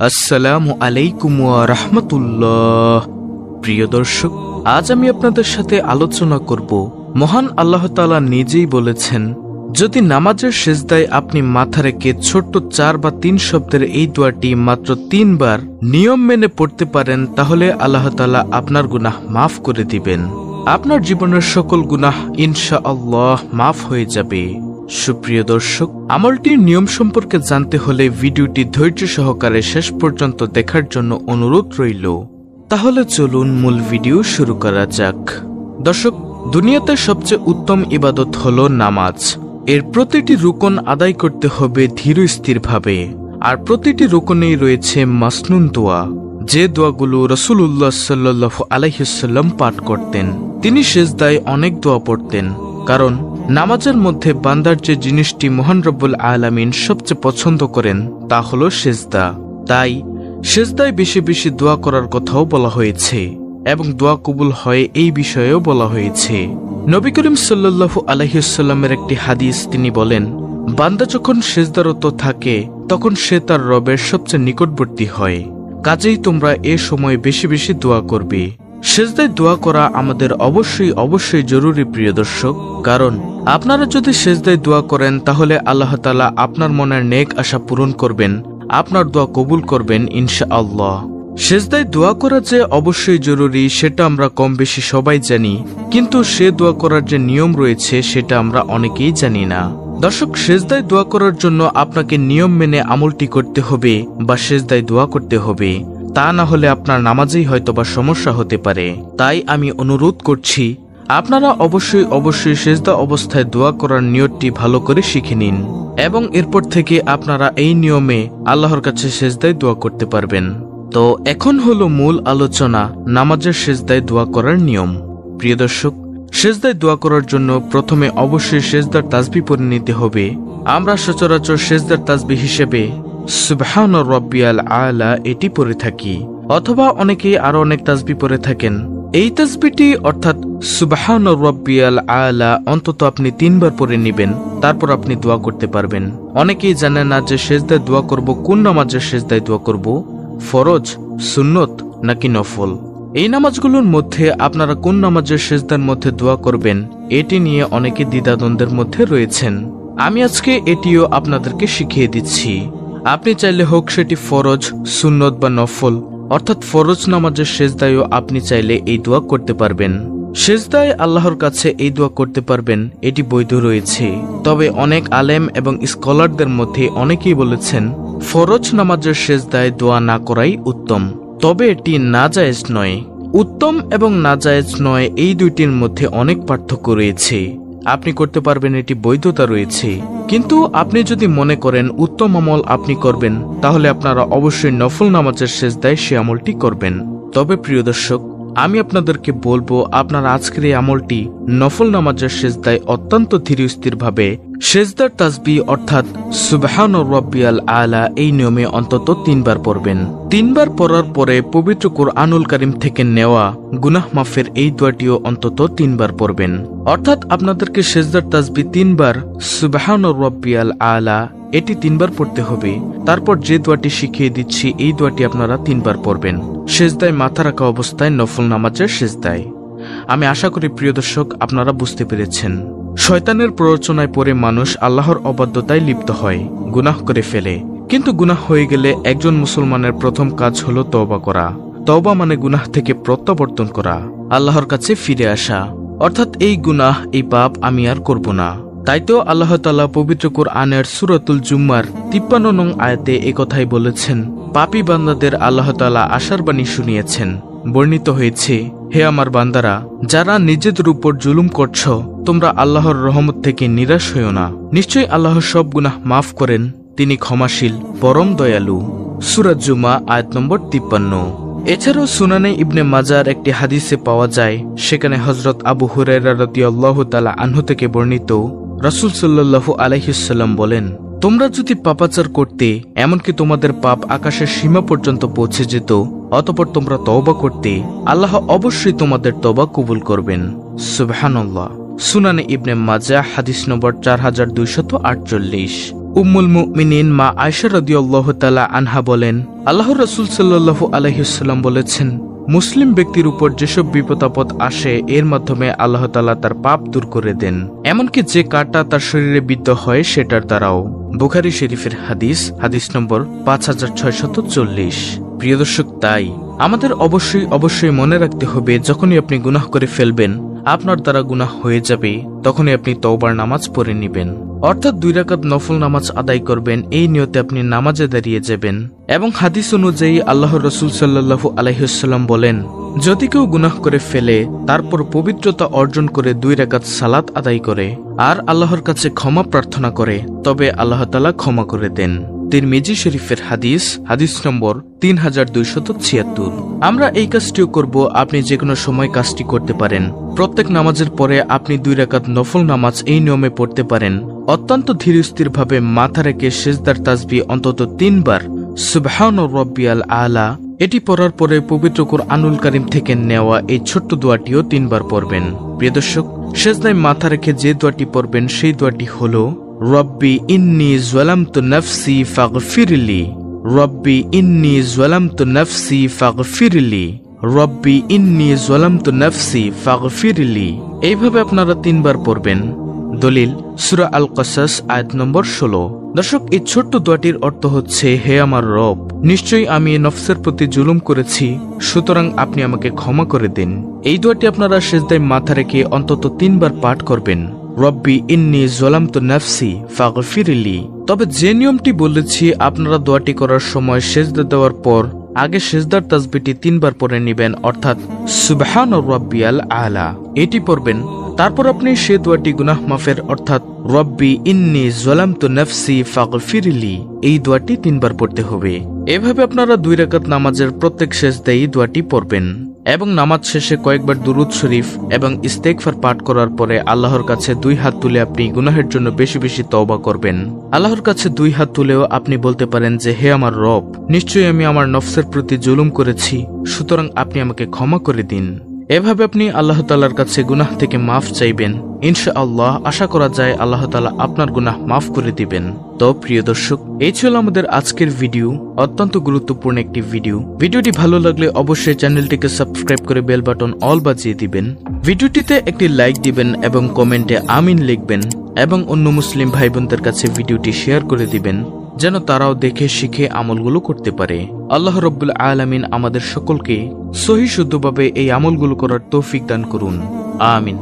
আসসালামু আলাইকুম ওয়া রাহমাতুল্লাহ। প্রিয় দর্শক, আজ আমি আপনাদের সাথে আলোচনা করব, মহান আল্লাহ তাআলা নিজেই বলেছেন, যদি নামাজের সিজদায় আপনি মাথা রেখে ছোট্ট 4 বা 3 শব্দের এই দোয়াটি মাত্র 3 বার নিয়ম মেনে পড়তে পারেন, তাহলে আল্লাহ তাআলা আপনার গুনাহ মাফ করে দিবেন। আপনার জীবনের সকল গুনাহ ইনশাআল্লাহ মাফ হয়ে যাবে। সুপ্রিয় দর্শক, আমলটির নিয়ম সম্পর্কে জানতে হলে ভিডিওটি ধৈর্য সহকারে শেষ পর্যন্ত দেখার জন্য অনুরোধ রইল। তাহলে চলুন মূল ভিডিও শুরু করা যাক। দর্শক, দুনিয়াতে সবচেয়ে উত্তম ইবাদত হলো নামাজ। এর প্রতিটি রুকন আদায় করতে হবে ধীর স্থিরভাবে, আর প্রতিটি রুকনেই রয়েছে মাসনুন দোয়া, যে দোয়াগুলো রাসূলুল্লাহ সাল্লাল্লাহু আলাইহি ওয়াসাল্লাম পাঠ করতেন। তিনি সিজদায় অনেক দোয়া পড়তেন, কারণ নামাজের মধ্যে বান্দার যে জিনিসটি মহান রব্বুল আলামিন সবচেয়ে পছন্দ করেন তা হলো সিজদা। তাই সিজদায় বেশি বেশি দোয়া করার কথাও বলা হয়েছে, এবং দোয়া কবুল হয় এই বিষয়েও বলা হয়েছে। নবী করিম সাল্লাল্লাহু আলাইহি ওয়াসাল্লামের একটি হাদিস, তিনি বলেন, বান্দা যখন সিজদারত থাকে তখন সে তার রবের সবচেয়ে নিকটবর্তী হয়। কাজেই তোমরা এ সময় বেশি বেশি দোয়া করবে। সিজদায় দোয়া করা আমাদের অবশ্যই জরুরি প্রিয় দর্শক, কারণ আপনারা যদি সিজদায় দোয়া করেন তাহলে আল্লাহ তাআলা আপনার মনের নেক আশা পূরণ করবেন, আপনার দোয়া কবুল করবেন ইনশাআল্লাহ। সিজদায় দোয়া করা যে অবশ্যই জরুরি সেটা আমরা কম বেশি সবাই জানি, কিন্তু সে দোয়া করার যে নিয়ম রয়েছে সেটা আমরা অনেকেই জানি না। দর্শক, সিজদায় দোয়া করার জন্য আপনাকে নিয়ম মেনে আমলটি করতে হবে বা সিজদায় দোয়া করতে হবে, তা না হলে আপনার নামাজেই হয়তোবা সমস্যা হতে পারে। তাই আমি অনুরোধ করছি, আপনারা অবশ্যই সিজদা অবস্থায় দোয়া করার নিয়তটি ভালো করে শিখে নিন, এবং এরপর থেকে আপনারা এই নিয়মে আল্লাহর কাছে সিজদায় দোয়া করতে পারবেন। তো এখন হলো মূল আলোচনা, নামাজের সিজদায় দোয়া করার নিয়ম। প্রিয় দর্শক, সিজদায় দোয়া করার জন্য প্রথমে অবশ্যই সিজদার তাসবিহ পড়ে নিতে হবে। আমরা সচরাচর সিজদার তাসবিহ হিসেবে সুবহান রাব্বিয়াল আলা এটি পড়ে থাকি, অথবা অনেকেই আরো অনেক তাসবিহ পড়ে থাকেন। এই তাসবিহটি অর্থাৎ সুবহান রাব্বিয়াল আলা অন্তত আপনি 3 বার পড়ে নেবেন, তারপর আপনি দোয়া করতে পারবেন। অনেকেই জানেন না যে সিজদায় দোয়া করব, কোন নামাজের সিজদায় দোয়া করব, ফরজ, সুন্নত নাকি নফল। এই নামাজগুলোর মধ্যে আপনারা কোন নামাজের সিজদার মধ্যে দোয়া করবেন এটি নিয়ে অনেকে দ্বিধাদ্বন্দ্বের মধ্যে রয়েছেন। আমি আজকে এটিও আপনাদেরকে শিখিয়ে দিচ্ছি। আপনি চাইলে হোক সেটি ফরজ, সুন্নত বা নফল, অর্থাৎ ফরজ নামাজের সিজদায়ও আপনি চাইলে এই দোয়া করতে পারবেন। সিজদায় আল্লাহর কাছে এই দোয়া করতে পারবেন, এটি বৈধ রয়েছে। তবে অনেক আলেম এবং স্কলারদের মধ্যে অনেকেই বলেছেন ফরজ নামাজের সিজদায় দোয়া না করাই উত্তম, তবে এটি নাজায়েজ নয়। উত্তম এবং নাজায়েজ নয় এই দুইটির মধ্যে অনেক পার্থক্য রয়েছে। আপনি করতে পারবেন, এটি বৈধতা রয়েছে। কিন্তু আপনি যদি মনে করেন উত্তম আমল আপনি করবেন, তাহলে আপনারা অবশ্যই নফল নামাজের সিজদায় সে আমলটি করবেন। তবে প্রিয় দর্শক, আমি আপনাদেরকে বলবো, আপনারা আজকের এই আমলটি নফল নামাজের সিজদায় অত্যন্ত ধীর স্থিরভাবে সিজদার তাসবিহ অর্থাৎ সুবহান রাব্বিয়াল আলা এই নিয়মে অন্তত 3 বার পড়বেন। 3 বার পড়ার পরে পবিত্র কুরআনুল কারীম থেকে নেওয়া গুনাহ মাফের এই দোয়াটিও অন্তত 3 বার পড়বেন। অর্থাৎ আপনাদেরকে সিজদার তাসবিহ 3 বার, সুবহান রাব্বিয়াল আলা এটি 3 বার পড়তে হবে। তারপর যে দোয়াটি শিখিয়ে দিচ্ছি এই দোয়াটি আপনারা 3 বার পড়বেন সিজদায় মাথা রাখা অবস্থায়, নফল নামাজের সিজদায়। আমি আশা করি প্রিয় দর্শক আপনারা বুঝতে পেরেছেন। শয়তানের প্ররোচনায় পড়ে মানুষ আল্লাহর অবাধ্যতায় লিপ্ত হয়, গুনাহ করে ফেলে। কিন্তু গুনাহ হয়ে গেলে একজন মুসলমানের প্রথম কাজ হলো তওবা করা। তওবা মানে গুনাহ থেকে প্রত্যাবর্তন করা, আল্লাহর কাছে ফিরে আসা, অর্থাৎ এই গুনাহ, এই পাপ আমি আর করব না। তাই তো আল্লাহ তাআলা পবিত্র কুরআনের সূরাতুল জুমার 53 নং আয়াতে একথাই বলেছেন, পাপী বান্দাদের আল্লাহ তাআলা আশার বাণী শুনিয়েছেন। বর্ণিত হয়েছে, হে আমার বান্দারা, যারা নিজেদের উপর জুলুম করছ, তোমরা আল্লাহর রহমত থেকে নিরাশ হইও না। নিশ্চয়ই আল্লাহ সব গুনাহ মাফ করেন, তিনি ক্ষমাশীল, পরম দয়ালু। সূরা জুমা আয়াত নম্বর 53। এছাড়াও সুনানে ইবনে মাজার একটি হাদিসে পাওয়া যায়, সেখানে হযরত আবু হুরায়রা রাদিয়াল্লাহু তাআলা আনহু থেকে বর্ণিত, রাসূল সাল্লাল্লাহু আলাইহি ওয়াসাল্লাম বলেন, তোমরা যদি পাপাচার করতে, এমনকি তোমাদের পাপ আকাশের সীমা পর্যন্ত পৌঁছে যেত, অতঃপর তোমরা তওবা করতে, আল্লাহ অবশ্যই তোমাদের তওবা কবুল করবেন। সুবহানাল্লাহ। সুনানে ইবনে মাজাহ হাদিস নম্বর 4248। উম্মুল মুমিনিন মা আয়েশা রাদিয়াল্লাহু তাআলা আনহা বলেন, আল্লাহর রাসূল সাল্লাল্লাহু আলাইহি ওয়াসাল্লাম বলেছেন, মুসলিম ব্যক্তির উপর যেসব বিপদ আপদ আসে এর মাধ্যমে আল্লাহ তাআলা তার পাপ দূর করে দেন, এমনকি যে কাঁটা তার শরীরে বিদ্ধ হয় সেটার দ্বারাও। বুখারী শরীফের হাদিস নম্বর 5640। প্রিয় দর্শক, তাই আমাদের অবশ্যই মনে রাখতে হবে, যখনই আপনি গুনাহ করে ফেলবেন, আপনার দ্বারা গুনাহ হয়ে যাবে, তখনই আপনি তওবার নামাজ পড়ে নেবেন, অর্থাৎ 2 রাকাত নফল নামাজ আদায় করবেন। এই নিয়তে আপনি নামাজে দাঁড়িয়ে যাবেন। এবং হাদিস অনুযায়ী আল্লাহর রাসূল সাল্লাল্লাহু আলাইহি ওয়াসাল্লাম বলেন, যদি কেউ গুনাহ করে ফেলে তারপর পবিত্রতা অর্জন করে 2 রাকাত সালাত আদায় করে আর আল্লাহর কাছে ক্ষমা প্রার্থনা করে, তবে আল্লাহ তাআলা ক্ষমা করে দেন। তিরমিজি শরীফের হাদিস নম্বর 3276। আমরা এই কাজটিও করব। আপনি যে কোনো সময় কাজটি করতে পারেন। প্রত্যেক নামাজের পরে আপনি 2 রাকাত নফল নামাজ এই নিয়মে পড়তে পারেন। অত্যন্ত ধীর স্থির ভাবে মাথা রেখে সিজদার তাসবিহ অন্তত 3 বার সুবহান রাব্বিয়াল আলা এটি পড়ার পরে পবিত্র কুরআনুল কারীম থেকে নেওয়া এই ছোট্ট দোয়াটিও 3 বার পড়বেন। প্রিয় দর্শক, সিজদায় মাথা রেখে যে দোয়াটি পড়বেন সেই দোয়াটি হলো, রব্বি ইন্নী যালামতু নাফসি ফাগফিরলি, রব্বি ইন্নী যালামতু নাফসি ফাগফিরলি, রব্বি ইন্নী যালামতু নাফসি ফাগফিরলি। এইভাবে আপনারা 3 বার পড়বেন। দলিল সূরা আল কাসাস আয়াত নম্বর 16। দর্শক, এই ছোট্ট দোয়াটির অর্থ হচ্ছে, হে আমার রব, নিশ্চয়ই আমি নফসের প্রতি জুলুম করেছি, সুতরাং আপনি আমাকে ক্ষমা করে দিন। এই দোয়াটি আপনারা সিজদায় মাথা রেখে অন্তত 3 বার পাঠ করবেন, রব্বি ইন্নী যালামতু নাফসি ফাগফিরলি। তবে যে নিয়মটি বলেছি, আপনারা দোয়াটি করার সময় সিজদা দেওয়ার পর আগে সিজদার তাসবিহটি 3 বার পড়ে নেবেন, অর্থাৎ সুবহান রাব্বিয়াল আলা এটি পড়বেন। তারপর আপনি সে দোয়াটি গুনাহ মাফের অর্থাৎ রব্বি ইন্নী যালামতু নাফসি ফাগফিরলি এই দোয়াটি 3 বার পড়তে হবে। এভাবে আপনারা 2 রাকাত নামাজের প্রত্যেক সিজদায় দোয়াটি পড়বেন এবং নামাজ শেষে কয়েকবার দুরূদ শরীফ এবং ইস্তেগফার পাঠ করার পরে আল্লাহর কাছে 2 হাত তুলে আপনি গুনাহের জন্য বেশি বেশি তওবা করবেন। আল্লাহর কাছে 2 হাত তুলেও আপনি বলতে পারেন যে, হে আমার রব, নিশ্চয়ই আমি আমার নফসের প্রতি জুলুম করেছি, সুতরাং আপনি আমাকে ক্ষমা করে দিন। এভাবে আপনি আল্লাহ তাআলার কাছে গুনাহ থেকে মাফ চাইবেন। ইনশাআল্লাহ আশা করা যায় আল্লাহ তাআলা আপনার গুনাহ মাফ করে দিবেন। তো প্রিয় দর্শক, এই ছিল আমাদের আজকের ভিডিও, অত্যন্ত গুরুত্বপূর্ণ একটি ভিডিও। ভিডিওটি ভালো লাগলে অবশ্যই চ্যানেলটিকে সাবস্ক্রাইব করে বেল বাটন অল বাজিয়ে দিবেন। ভিডিওটিতে একটি লাইক দিবেন এবং কমেন্টে আমিন লিখবেন এবং অন্য মুসলিম ভাই বোনদের কাছে ভিডিওটি শেয়ার করে দিবেন, যেন তারাও দেখে শিখে আমলগুলো করতে পারে। আল্লাহ রাব্বুল আলামিন আমাদের সকলকে সহি শুদ্ধভাবে এই আমলগুলো করার তৌফিক দান করুন। আমিন।